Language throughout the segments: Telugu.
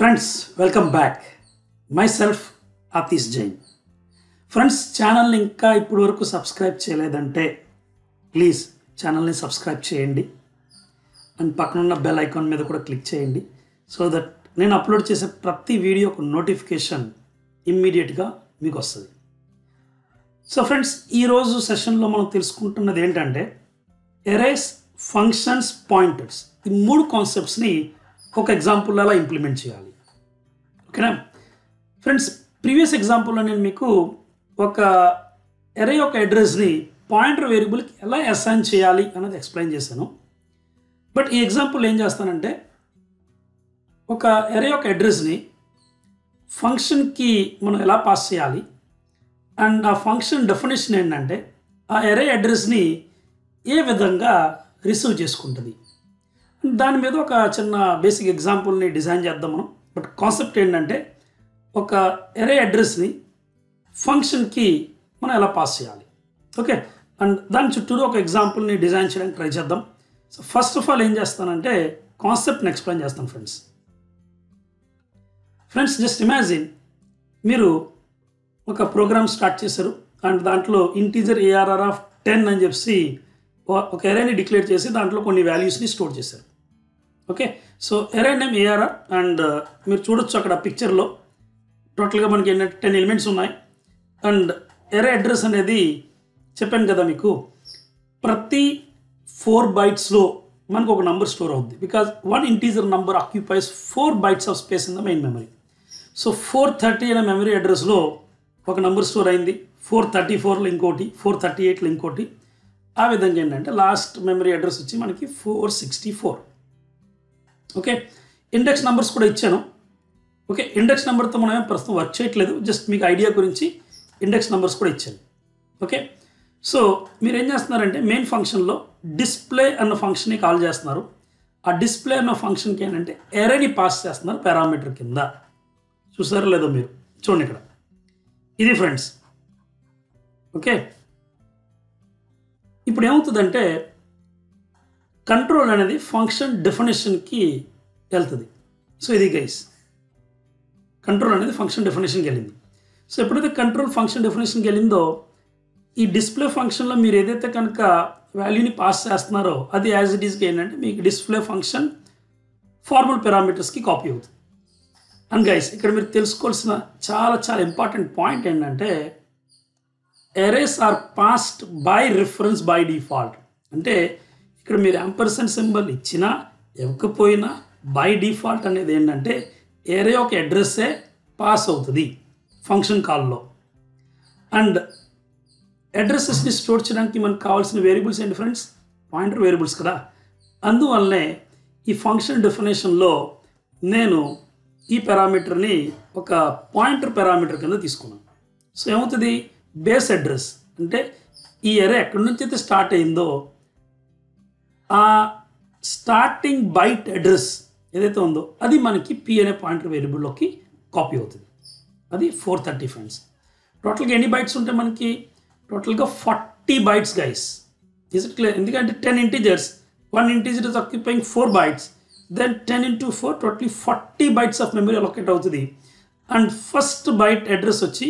Friends, welcome back. Myself, Atish Jain. Friends, ఛానల్ని ఇంకా ఇప్పుడు వరకు సబ్స్క్రైబ్ చేయలేదంటే ప్లీజ్ ఛానల్ని సబ్స్క్రైబ్ చేయండి అండ్ పక్కనున్న బెల్ ఐకాన్ మీద కూడా క్లిక్ చేయండి సో దట్ నేను అప్లోడ్ చేసే ప్రతి వీడియోకు నోటిఫికేషన్ ఇమ్మీడియట్గా మీకు వస్తుంది. సో ఫ్రెండ్స్, ఈరోజు సెషన్లో మనం తెలుసుకుంటున్నది ఏంటంటే ఎరేస్, ఫంక్షన్స్, పాయింటర్స్, ఈ మూడు కాన్సెప్ట్స్ని ఒక ఎగ్జాంపుల్ అలా ఇంప్లిమెంట్ చేయాలి. ఓకేనా ఫ్రెండ్స్, ప్రీవియస్ ఎగ్జాంపుల్లో నేను మీకు ఒక ఎరే యొక్క అడ్రస్ని పాయింటర్ వేరియబుల్కి ఎలా అసైన్ చేయాలి అన్నది ఎక్స్ప్లెయిన్ చేశాను. బట్ ఈ ఎగ్జాంపుల్ ఏం చేస్తానంటే ఒక ఎరే యొక్క అడ్రస్ని ఫంక్షన్కి మనం ఎలా పాస్ చేయాలి అండ్ ఆ ఫంక్షన్ డెఫినేషన్ ఏంటంటే ఆ ఎరే అడ్రస్ని ఏ విధంగా రిసీవ్ చేసుకుంటుంది దాని మీద ఒక చిన్న బేసిక్ ఎగ్జాంపుల్ని డిజైన్ చేద్దాం మనం. బట్ కాన్సెప్ట్ ఏంటంటే ఒక ఎరే అడ్రస్ని ఫంక్షన్కి మనం ఎలా పాస్ చేయాలి. ఓకే, అండ్ దాని చుట్టూరు ఒక ఎగ్జాంపుల్ని డిజైన్ చేయడానికి ట్రై చేద్దాం. సో ఫస్ట్ ఆఫ్ ఆల్ ఏం చేస్తానంటే కాన్సెప్ట్ని ఎక్స్ప్లెయిన్ చేస్తాను ఫ్రెండ్స్. జస్ట్ ఇమాజిన్ మీరు ఒక ప్రోగ్రామ్ స్టార్ట్ చేశారు అండ్ దాంట్లో ఇంటీజర్ ARR ఆఫ్ 10 అని చెప్పి ఒక ఎరేని డిక్లేర్ చేసి దాంట్లో కొన్ని వాల్యూస్ని స్టోర్ చేశారు. Okay, so array name ARR and మీరు చూడొచ్చు అక్కడ పిక్చర్లో టోటల్గా మనకి ఏంటంటే 10 ఎలిమెంట్స్ ఉన్నాయి. అండ్ ఎరే అడ్రస్ అనేది చెప్పాను కదా మీకు, ప్రతి 4 బైట్స్లో మనకు ఒక నంబర్ స్టోర్ అవుతుంది. Because one integer number occupies 4 bytes of space in the main memory. So 430 అనే మెమరీ అడ్రస్లో ఒక నంబర్ స్టోర్ అయింది, 434లో ఇంకోటి, 438లో ఇంకోటి. ఆ విధంగా ఏంటంటే లాస్ట్ మెమరీ అడ్రస్ వచ్చి మనకి 464. ఓకే, ఇండెక్స్ నెంబర్స్ కూడా ఇచ్చాను. ఓకే, ఇండెక్స్ నెంబర్తో మనం ఏం ప్రస్తుతం వర్క్ చేయట్లేదు, జస్ట్ మీకు ఐడియా గురించి ఇండెక్స్ నెంబర్స్ కూడా ఇచ్చాను. ఓకే, సో మీరు ఏం చేస్తున్నారంటే మెయిన్ ఫంక్షన్లో డిస్ప్లే అన్న ఫంక్షన్ని కాల్ చేస్తున్నారు. ఆ డిస్ప్లే అన్న ఫంక్షన్కి ఏంటంటే ఎరేని పాస్ చేస్తున్నారు పారామీటర్ కింద. చూసారో లేదో మీరు చూడండి ఇక్కడ, ఇది ఫ్రెండ్స్. ఓకే, ఇప్పుడు ఏమవుతుందంటే కంట్రోల్ అనేది ఫంక్షన్ డెఫినేషన్కి వెళ్తుంది. సో ఇది గైస్, కంట్రోల్ అనేది ఫంక్షన్ డెఫినేషన్కి వెళ్ళింది. సో ఎప్పుడైతే కంట్రోల్ ఫంక్షన్ డెఫినేషన్కి వెళ్ళిందో ఈ డిస్ప్లే ఫంక్షన్లో మీరు ఏదైతే కనుక వాల్యూని పాస్ చేస్తున్నారో అది యాజ్ ఇట్ ఈస్గా ఏంటంటే మీకు డిస్ప్లే ఫంక్షన్ ఫార్మల్ పారామీటర్స్కి కాపీ అవుతుంది. అండ్ గైస్, ఇక్కడ మీరు తెలుసుకోవాల్సిన చాలా చాలా ఇంపార్టెంట్ పాయింట్ ఏంటంటే arrays are passed by reference by default. అంటే ఇక్కడ మీరు యాంపర్సెంట్ సింబల్ ఇచ్చినా ఇవ్వకపోయినా బై డిఫాల్ట్ అనేది ఏంటంటే ఎరే ఒక అడ్రస్సే పాస్ అవుతుంది ఫంక్షన్ కాల్లో. అండ్ అడ్రస్సెస్ని స్టోర్ చేయడానికి మనకు కావాల్సిన వేరియబుల్స్ ఏంటి ఫ్రెండ్స్? పాయింటర్ వేరియబుల్స్ కదా. అందువల్లనే ఈ ఫంక్షన్ డెఫినేషన్లో నేను ఈ పారామీటర్ని ఒక పాయింటర్ పారామీటర్ కింద తీసుకున్నాను. సో ఏమవుతుంది, బేస్ అడ్రస్ అంటే ఈ ఎరే ఎక్కడి నుంచి అయితే స్టార్ట్ అయిందో ఆ స్టార్టింగ్ బైట్ అడ్రస్ ఏదైతే ఉందో అది మనకి P అనే పాయింటర్ వేరియబుల్లోకి కాపీ అవుతుంది. అది 430 ఫ్రెండ్స్. టోటల్గా ఎన్ని బైట్స్ ఉంటాయి మనకి? టోటల్గా 40 bytes guys. Is it clear? ఎందుకంటే 10 integers, 1 integer is occupying 4 bytes, then 10 into 4 totally 40 bytes of memory allocate అవుతుంది. అండ్ ఫస్ట్ బైట్ అడ్రస్ వచ్చి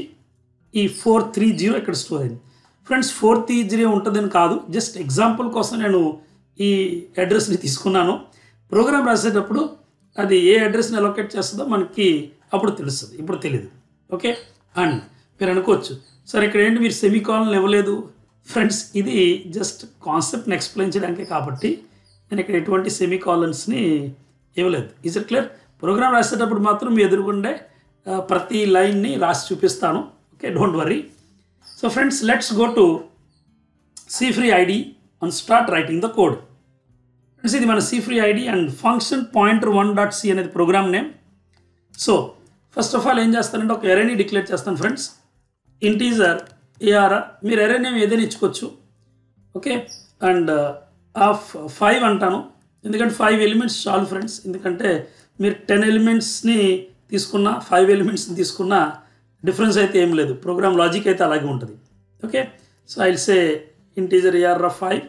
ఈ 430 ఇక్కడ స్టోర్ అయింది. ఫ్రెండ్స్ 430 ఉంటుందని కాదు, జస్ట్ ఎగ్జాంపుల్ కోసం నేను ఈ అడ్రస్ని తీసుకున్నాను. ప్రోగ్రామ్ రాసేటప్పుడు అది ఏ అడ్రస్ని అలొకేట్ చేస్తుందో మనకి అప్పుడు తెలుస్తుంది, ఇప్పుడు తెలియదు. ఓకే, అండ్ మీరు అనుకోవచ్చు సార్ ఇక్కడ ఏంటి మీరు సెమీకాలన్ ఇవ్వలేదు. ఫ్రెండ్స్ ఇది జస్ట్ కాన్సెప్ట్ని ఎక్స్ప్లెయిన్ చేయడానికే కాబట్టి నేను ఇక్కడ ఎటువంటి సెమీకాలన్స్ని ఇవ్వలేదు. Is it clear? ప్రోగ్రామ్ రాసేటప్పుడు మాత్రం మీ ఎదురుగుండే ప్రతి లైన్ని రాసి చూపిస్తాను. Okay, don't worry. So friends, let's go to CFree ID and start writing the code. Friends, ఇది మన CFree ID and function pointer1.c అనేది program name. So first of all ఏం చేస్తానంటే ఒక ఎరేని డిక్లేర్ చేస్తాను ఫ్రెండ్స్. ఇంటీజర్ ARR, మీరు ఎరే నేమ్ ఏదైనా ఇచ్చుకోవచ్చు. ఓకే, అండ్ ఆఫ్ 5 అంటాను ఎందుకంటే 5 ఎలిమెంట్స్ చాలు ఫ్రెండ్స్. ఎందుకంటే మీరు 10 ఎలిమెంట్స్ని తీసుకున్నా 5 ఎలిమెంట్స్ని తీసుకున్నా డిఫరెన్స్ అయితే ఏం లేదు, ప్రోగ్రామ్ లాజిక్ అయితే అలాగే ఉంటుంది. Okay, so I will say integer ARR of 5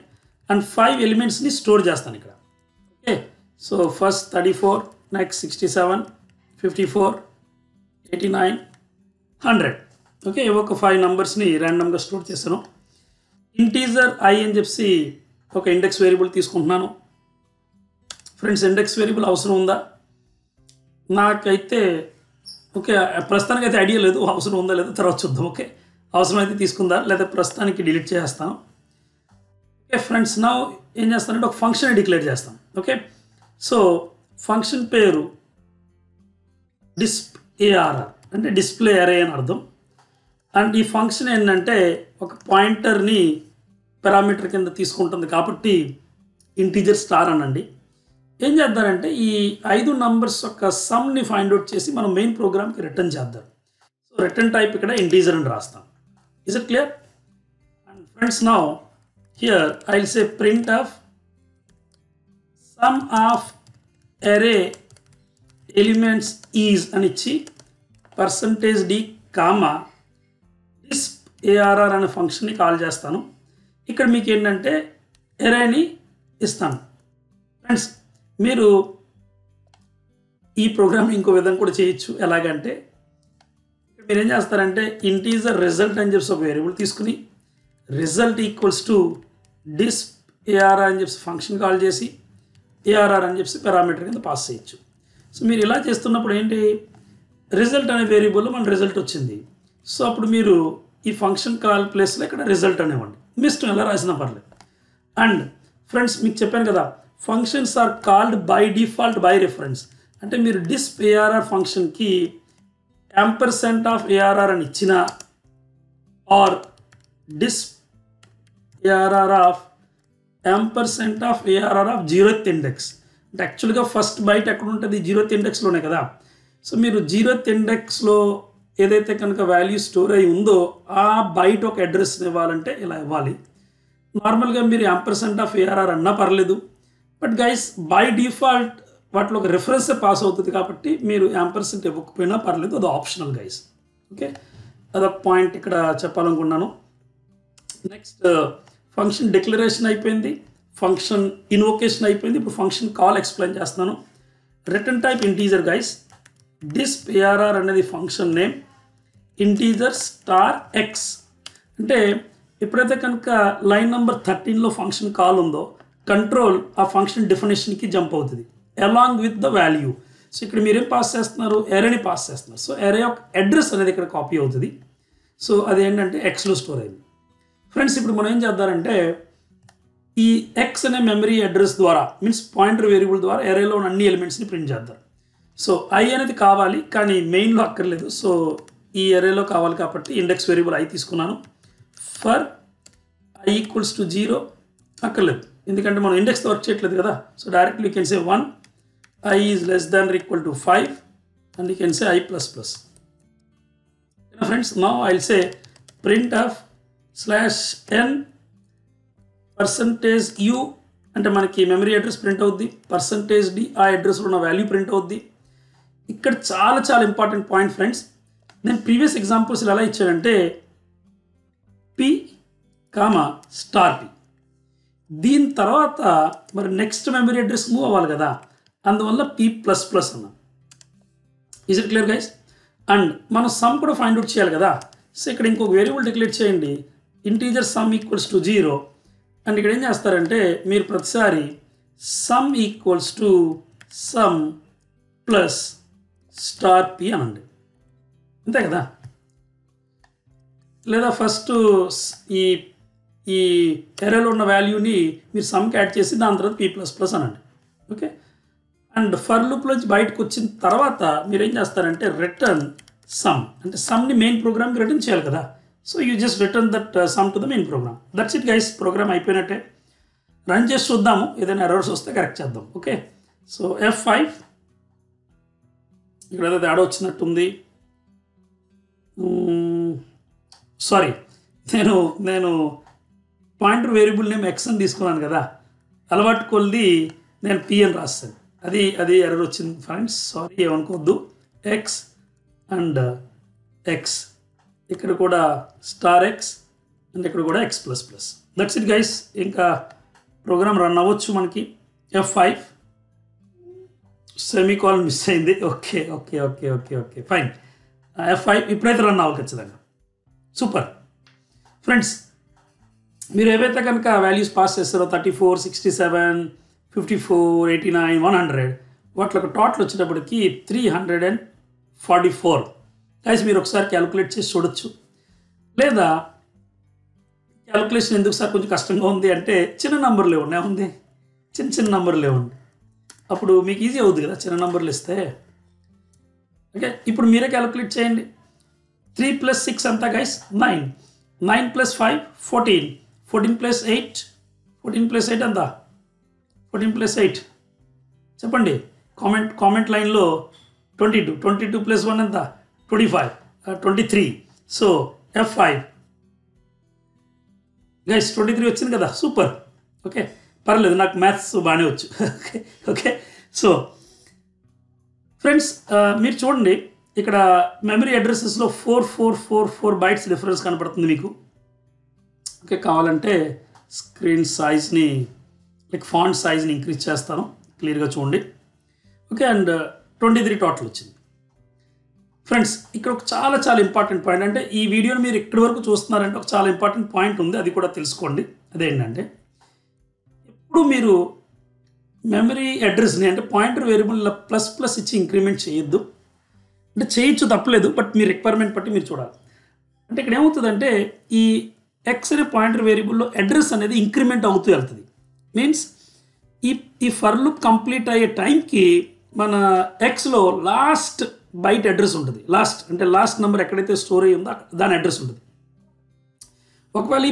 and 5 ఎలిమెంట్స్ని స్టోర్ చేస్తాను ఇక్కడ. Okay, so first 34, next 67, 54, 89, 100. Okay, ఒక 5 నంబర్స్ని ర్యాండమ్గా స్టోర్ చేశాను. ఇంటీజర్ ఐ అని చెప్పి ఒక ఇండెక్స్ వేరియబుల్ తీసుకుంటున్నాను. ఫ్రెండ్స్, ఇండెక్స్ వేరియబుల్ అవసరం ఉందా? నాకైతే ఓకే, ప్రస్తుతానికి అయితే ఐడియా లేదు, అవసరం ఉందా లేదా తర్వాత చూద్దాం. ఓకే, అవసరం అయితే తీసుకుందా లేదా ప్రస్తుతానికి డిలీట్ చేస్తాను. ఓకే ఫ్రెండ్స్, నా ఏం చేస్తానంటే ఒక ఫంక్షన్ డిక్లేర్ చేస్తాం. ఓకే, సో ఫంక్షన్ పేరు disp_arr అంటే డిస్ప్లే అరే అని అర్థం. అండ్ ఈ ఫంక్షన్ ఏంటంటే ఒక పాయింటర్ని పారామీటర్ కింద తీసుకుంటుంది కాబట్టి ఇంటీజర్ స్టార్ అనండి. ఏం చేద్దారంటే ఈ 5 నంబర్స్ యొక్క సమ్ని ఫైండ్ అవుట్ చేసి మనం మెయిన్ ప్రోగ్రామ్కి రిటర్న్ చేద్దాం. సో రిటర్న్ టైప్ ఇక్కడ ఇంటీజర్ అని రాస్తాం. Is it clear? And friends, now here I will say print of some of అరే ఎలిమెంట్స్ ఈజ్ అని ఇచ్చి %d కామా disp_arr అనే ఫంక్షన్ని కాల్ చేస్తాను. ఇక్కడ మీకు ఏంటంటే ఎరేని ఇస్తాను. ఫ్రెండ్స్, మీరు ఈ ప్రోగ్రామ్ ఇంకో విధంగా కూడా చేయొచ్చు. ఎలాగంటే మీరు ఏం చేస్తారంటే ఇంటీజర్ రిజల్ట్ అని చెప్పి ఒక వేరియబుల్ తీసుకుని రిజల్ట్ ఈక్వల్స్ టు disp_arr అని చెప్పి ఫంక్షన్ కాల్ చేసి arr అని చెప్పి పారామీటర్ కింద పాస్ చేయొచ్చు. సో మీరు ఇలా చేస్తున్నప్పుడు ఏంటి, రిజల్ట్ అనే వేరియబుల్లో మన రిజల్ట్ వచ్చింది. సో అప్పుడు మీరు ఈ ఫంక్షన్ కాల్ ప్లేస్లో ఇక్కడ రిజల్ట్ అనేవ్వండి. మీ ఇష్టం ఎలా రాసినా పర్లేదు. అండ్ ఫ్రెండ్స్, మీకు చెప్పాను కదా, functions are called by default by reference. అంటే మీరు disp_arr ఫంక్షన్కి %arr అని ఇచ్చిన or disp_arr of %arr of 0th index. అంటే యాక్చువల్గా ఫస్ట్ బైట్ ఎక్కడ ఉంటుంది, 0th ఇండెక్స్లోనే కదా. సో మీరు 0th ఇండెక్స్లో ఏదైతే కనుక వాల్యూ స్టోర్ అయి ఉందో ఆ బైట్ ఒక అడ్రస్ని ఇవ్వాలంటే ఇలా ఇవ్వాలి. నార్మల్గా మీరు %arr అన్నా పర్లేదు, బట్ గైస్ బై డిఫాల్ట్ వాటిలో ఒక రిఫరెన్సే పాస్ అవుతుంది కాబట్టి మీరు % ఇవ్వకపోయినా పర్లేదు, అది ఆప్షనల్ గైస్. ఓకే, అదొక పాయింట్ ఇక్కడ చెప్పాలనుకున్నాను. నెక్స్ట్, ఫంక్షన్ డిక్లరేషన్ అయిపోయింది, ఫంక్షన్ ఇన్వొకేషన్ అయిపోయింది. ఇప్పుడు ఫంక్షన్ కాల్ ఎక్స్ప్లెయిన్ చేస్తున్నాను. Return type integer guys. disp_arr అనేది function name, integer star X. అంటే ఎప్పుడైతే కనుక లైన్ నెంబర్ 13లో ఫంక్షన్ కాల్ ఉందో కంట్రోల్ ఆ ఫంక్షన్ డెఫినేషన్కి జంప్ అవుతుంది along with the value. So ఇక్కడ మీరేం పాస్ చేస్తున్నారు, ఎరేని పాస్ చేస్తున్నారు. సో ఎరే యొక్క అడ్రస్ అనేది ఇక్కడ కాపీ అవుతుంది. సో అదేంటంటే ఎక్స్లో స్టోర్ అయింది. ఫ్రెండ్స్, ఇప్పుడు మనం ఏం చేద్దారంటే ఈ ఎక్స్ అనే మెమరీ అడ్రస్ ద్వారా మీన్స్ పాయింటర్ వేరియబుల్ ద్వారా ఎరేలో ఉన్న అన్ని ఎలిమెంట్స్ని ప్రింట్ చేద్దాం. సో ఐ అనేది కావాలి కానీ మెయిన్లో అక్కర్లేదు. సో ఈ ఎరేలో కావాలి కాబట్టి ఇండెక్స్ వేరియబుల్ ఐ తీసుకున్నాను. ఫర్ ఐ ఈక్వల్స్ టు 0 అక్కర్లేదు, ఎందుకంటే మనం ఇండెక్స్తో వర్క్ చేయట్లేదు కదా. So directly you can say 1, I is less than or equal to 5 and you can say i++. Friends, now I will say print of /n %u అంటే మనకి మెమరీ అడ్రస్ ప్రింట్ అవుద్ది, %d ఆ అడ్రస్లో ఉన్న వాల్యూ ప్రింట్ అవుద్ది. ఇక్కడ చాలా చాలా ఇంపార్టెంట్ పాయింట్ ఫ్రెండ్స్. నేను ప్రీవియస్ ఎగ్జాంపుల్స్ ఎలా ఇచ్చానంటే p, $p. దీని తర్వాత మరి నెక్స్ట్ మెమరీ అడ్రస్ మూవ్ అవ్వాలి కదా, అందువల్ల p++ అన్నాం. Is it clear guys? And మనం సమ్ కూడా ఫైండ్ అవుట్ చేయాలి కదా. సో ఇక్కడ ఇంకొక వేరియబుల్ డిక్లేర్ చేయండి, integer some equals to 0. And ఇక్కడ ఏం చేస్తారంటే మీరు ప్రతిసారి some equals to sum plus $p అనండి, అంతే కదా. లేదా ఫస్ట్ ఈ ఈ ఎరేలో ఉన్న వాల్యూని మీరు సమ్కి యాడ్ చేసి దాని తర్వాత p++ అనండి. ఓకే, అండ్ ఫర్ లూప్లోంచి బయటకు వచ్చిన తర్వాత మీరు ఏం చేస్తారంటే రిటర్న్ సమ్, అంటే సమ్ని మెయిన్ ప్రోగ్రామ్కి రిటర్న్ చేయాలి కదా. So you just return that sum to the main program. That's it guys, program అయిపోయినట్టే. రన్ చేసి చూద్దాము, ఏదైనా ఎర్రర్స్ వస్తే కరెక్ట్ చేద్దాం. ఓకే, సో F5 ఇక్కడ ఏదో తేడా వచ్చినట్టుంది. సారీ, నేను పాయింటర్ వేరియబుల్ నేమ్ ఎక్స్ అని తీసుకున్నాను కదా, అలవాటు కొలిది నేను p అని రాస్తాను. అది ఎర్రర్ వచ్చింది ఫ్రెండ్స్, సారీ, ఏమనుకోవద్దు. ఎక్స్ అండ్ ఎక్స్, ఇక్కడ కూడా $x అండ్ ఇక్కడ కూడా x++. దట్స్ ఇట్ గైస్, ఇంకా ప్రోగ్రామ్ రన్ అవ్వచ్చు మనకి. F5 సెమీకాలన్ మిస్ అయింది. Okay okay okay okay okay fine. F5 ఇప్పుడైతే రన్ అవ్వాలి ఖచ్చితంగా. సూపర్ ఫ్రెండ్స్, మీరు ఏవైతే కనుక వాల్యూస్ పాస్ చేస్తారో 34, 67, 54, 89, 100 వాటిలో ఒక టోటల్ వచ్చేటప్పటికి 344. గైస్ మీరు ఒకసారి క్యాలిక్యులేట్ చేసి చూడొచ్చు. లేదా క్యాలిక్యులేషన్ ఎందుకు సార్ కొంచెం కష్టంగా ఉంది అంటే చిన్న నంబర్లు ఇవ్వండి, ఏముంది చిన్న చిన్న నంబర్లు ఇవ్వండి, అప్పుడు మీకు ఈజీ అవుతుంది కదా చిన్న నంబర్లు ఇస్తే. ఓకే, ఇప్పుడు మీరే క్యాలిక్యులేట్ చేయండి. 3 + 6 అంతా గైస్ 9, 9 + 5 14, 14 + 8, 14 + 8 అంతా 14 + 8 చెప్పండి. కామెంట్ లైన్లో 22, 22 + 1 ఎంత 25, 23. సో F5 గైస్ 23 వచ్చింది కదా, సూపర్. ఓకే పర్లేదు, నాకు మ్యాథ్స్ బాగానే వచ్చు. ఓకే ఓకే సో ఫ్రెండ్స్ మీరు చూడండి, ఇక్కడ మెమరీ అడ్రసెస్లో 4444 బైట్స్ డిఫరెన్స్ కనపడుతుంది మీకు. ఓకే కావాలంటే స్క్రీన్ సైజ్ని ఫాంట్ సైజ్ని ఇంక్రీజ్ చేస్తాను, క్లియర్గా చూడండి. ఓకే అండ్ 23 టోటల్ వచ్చింది. ఫ్రెండ్స్ ఇక్కడ ఒక చాలా చాలా ఇంపార్టెంట్ పాయింట్, అంటే ఈ వీడియోని మీరు ఇక్కడి వరకు చూస్తున్నారంటే ఒక చాలా ఇంపార్టెంట్ పాయింట్ ఉంది, అది కూడా తెలుసుకోండి. అదేంటంటే ఇప్పుడు మీరు మెమరీ అడ్రస్ని అంటే పాయింటర్ వేరియబుల్ ప్లస్ ఇచ్చి ఇంక్రిమెంట్ చేయొద్దు. అంటే చేయొచ్చు తప్పలేదు, బట్ మీ రిక్వైర్మెంట్ బట్టి మీరు చూడాలి. అంటే ఇక్కడ ఏమవుతుందంటే ఈ ఎక్స్ అనే పాయింటర్ వేరియబుల్లో అడ్రస్ అనేది ఇంక్రిమెంట్ అవుతూ వెళ్తుంది. మీన్స్ ఈ ఫర్ లూప్ కంప్లీట్ అయ్యే టైంకి మన ఎక్స్లో లాస్ట్ బైట్ అడ్రస్ ఉంటుంది. లాస్ట్ నెంబర్ ఎక్కడైతే స్టోర్ అయ్యి ఉందో దాని అడ్రస్ ఉంటుంది. ఒకవేళ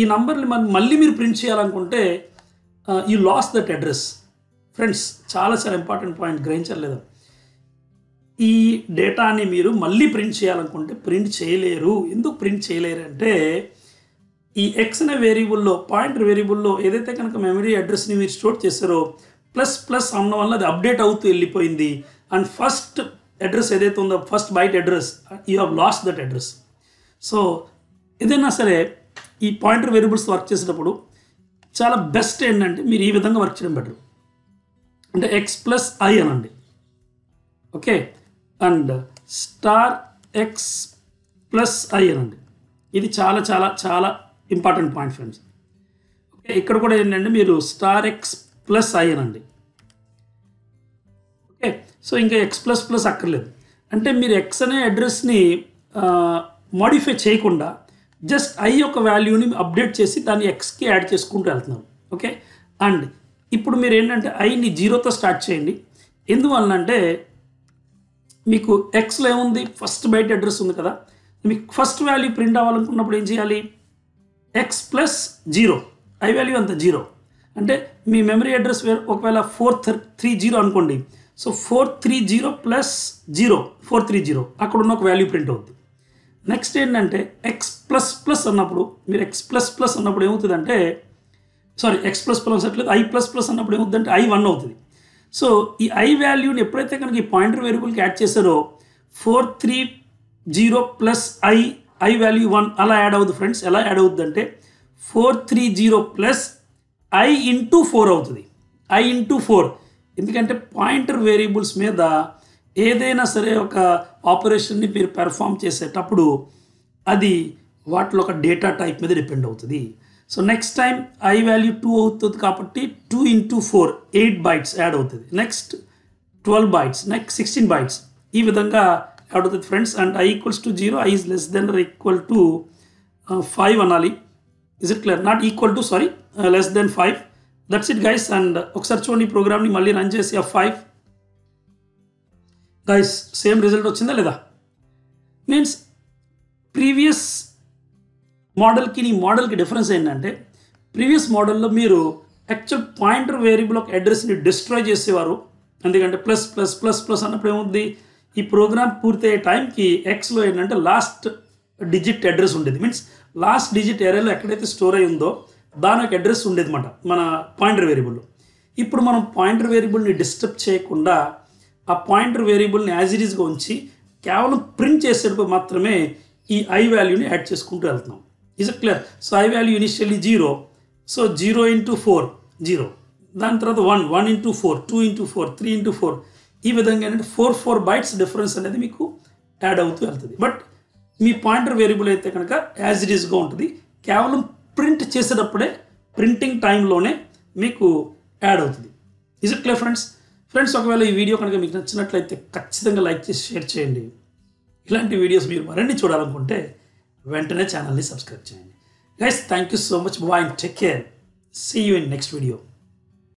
ఈ నంబర్ని మళ్ళీ మీరు ప్రింట్ చేయాలనుకుంటే you last that address. Friends చాలా చాలా ఇంపార్టెంట్ పాయింట్, గ్రహించలేదు. ఈ డేటాని మీరు మళ్ళీ ప్రింట్ చేయాలనుకుంటే ప్రింట్ చేయలేరు. ఎందుకు ప్రింట్ చేయలేరు అంటే ఈ ఎక్స్ అనే వేరియబుల్లో పాయింటర్ వేరియబుల్లో ఏదైతే కనుక మెమరీ అడ్రస్ని మీరు స్టోర్ చేస్తారో ప్లస్ అన్న వల్ల అది అప్డేట్ అవుతూ వెళ్ళిపోయింది. అండ్ ఫస్ట్ అడ్రస్ ఏదైతే ఉందో first byte address you have lost that address. So ఏదైనా సరే ఈ పాయింటర్ వేరియబుల్స్ వర్క్ చేసేటప్పుడు చాలా బెస్ట్ ఏంటంటే మీరు ఈ విధంగా వర్క్ చేయడం బెటర్. అంటే x+i అనండి. ఓకే అండ్ $x+i అనండి. ఇది చాలా చాలా చాలా ఇంపార్టెంట్ పాయింట్ ఫ్రెండ్స్. ఓకే ఇక్కడ కూడా ఏంటంటే మీరు $x+i అనండి. ఓకే సో ఇంకా x++ అక్కర్లేదు. అంటే మీరు ఎక్స్ అనే అడ్రస్ని మోడిఫై చేయకుండా జస్ట్ ఐ యొక్క వాల్యూని అప్డేట్ చేసి దాన్ని ఎక్స్కి యాడ్ చేసుకుంటూ వెళ్తున్నారు. ఓకే అండ్ ఇప్పుడు మీరు ఏంటంటే ఐని 0తో స్టార్ట్ చేయండి. ఎందువలనంటే మీకు ఎక్స్లో ఏముంది ఫస్ట్ బైట్ అడ్రస్ ఉంది కదా, మీకు ఫస్ట్ వాల్యూ ప్రింట్ అవ్వాలనుకున్నప్పుడు ఏం చేయాలి, x+0 ఐ వాల్యూ అంత 0. అంటే మీ మెమరీ అడ్రస్ ఒకవేళ 430 అనుకోండి. సో 430 + 0 430 అక్కడ ఉన్న ఒక వాల్యూ ప్రింట్ అవుతుంది. నెక్స్ట్ ఏంటంటే x++ అన్నప్పుడు మీరు x++ అన్నప్పుడు ఏమవుతుందంటే సారీ x++ అట్లేదు i++ అన్నప్పుడు ఏమవుతుందంటే i1 అవుతుంది. సో ఈ ఐ వాల్యూని ఎప్పుడైతే కనుక ఈ పాయింటర్ వేరియబుల్కి యాడ్ చేశారో 430 + ఐ వాల్యూ 1 అలా యాడ్ అవుతుంది ఫ్రెండ్స్. ఎలా యాడ్ అవుతుంది అంటే 430 + i × 4 అవుతుంది. i × 4 ఎందుకంటే పాయింటర్ వేరియబుల్స్ మీద ఏదైనా సరే ఒక ఆపరేషన్ని మీరు పెర్ఫామ్ చేసేటప్పుడు అది వాటిలో ఒక డేటా టైప్ మీద డిపెండ్ అవుతుంది. So next time I value 2 అవుతుంది కాబట్టి 2 × 4 8 బైట్స్ యాడ్ అవుతుంది. నెక్స్ట్ 12 బైట్స్, నెక్స్ట్ 16 బైట్స్, ఈ విధంగా యాడ్ అవుతుంది ఫ్రెండ్స్. అండ్ i = 0, i <= 5 అనాలి. Is it clear? Not equal to sorry <5. That's it guys. And ఒకసారి చూడండి ఈ ప్రోగ్రామ్ని మళ్ళీ రన్ చేసి F5 గైస్ సేమ్ రిజల్ట్ వచ్చిందా లేదా? మీన్స్ ప్రీవియస్ మోడల్కి ఈ మోడల్కి డిఫరెన్స్ ఏంటంటే ప్రీవియస్ మోడల్లో మీరు యాక్చువల్ పాయింటర్ వేరియబుల్ ఒక అడ్రస్ని డిస్ట్రాయ్ చేసేవారు. ఎందుకంటే ++++ అన్నప్పుడు ఏముంది, ఈ ప్రోగ్రామ్ పూర్తయ్యే టైంకి ఎక్స్లో ఏంటంటే లాస్ట్ డిజిట్ అడ్రస్ ఉండేది. మీన్స్ లాస్ట్ డిజిట్ ఏరియాలో ఎక్కడైతే స్టోర్ అయి ఉందో దాని ఒక అడ్రస్ ఉండేది అన్నమాట మన పాయింటర్ వేరియబుల్లో. ఇప్పుడు మనం పాయింటర్ వేరియబుల్ని డిస్టర్బ్ చేయకుండా ఆ పాయింటర్ వేరియబుల్ని యాజ్ ఇట్ ఈస్గా ఉంచి కేవలం ప్రింట్ చేసేటప్పుడు మాత్రమే ఈ ఐ వాల్యూని యాడ్ చేసుకుంటూ వెళ్తున్నాం. Is it clear? So I value initially 0, so 0 × 4 0, దాని తర్వాత 1 × 4 2 × 4 3 × 4 ఈ విధంగా ఏంటంటే 4 బైట్స్ డిఫరెన్స్ అనేది మీకు యాడ్ అవుతూ వెళ్తుంది. బట్ మీ పాయింటర్ వేరియబుల్ అయితే కనుక యాజ్ ఇట్ ఈస్గా ఉంటుంది. కేవలం ప్రింట్ చేసేటప్పుడే ప్రింటింగ్ టైంలోనే మీకు యాడ్ అవుతుంది. Is it clear friends? Friends, ఒకవేళ ఈ వీడియో కనుక మీకు నచ్చినట్లయితే ఖచ్చితంగా లైక్ చేసి షేర్ చేయండి. ఇలాంటి వీడియోస్ మీరు మరిన్ని చూడాలనుకుంటే వెంటనే ఛానల్ని సబ్స్క్రైబ్ చేయండి. Guys, thank you so much. Bye and take care. See you in next video.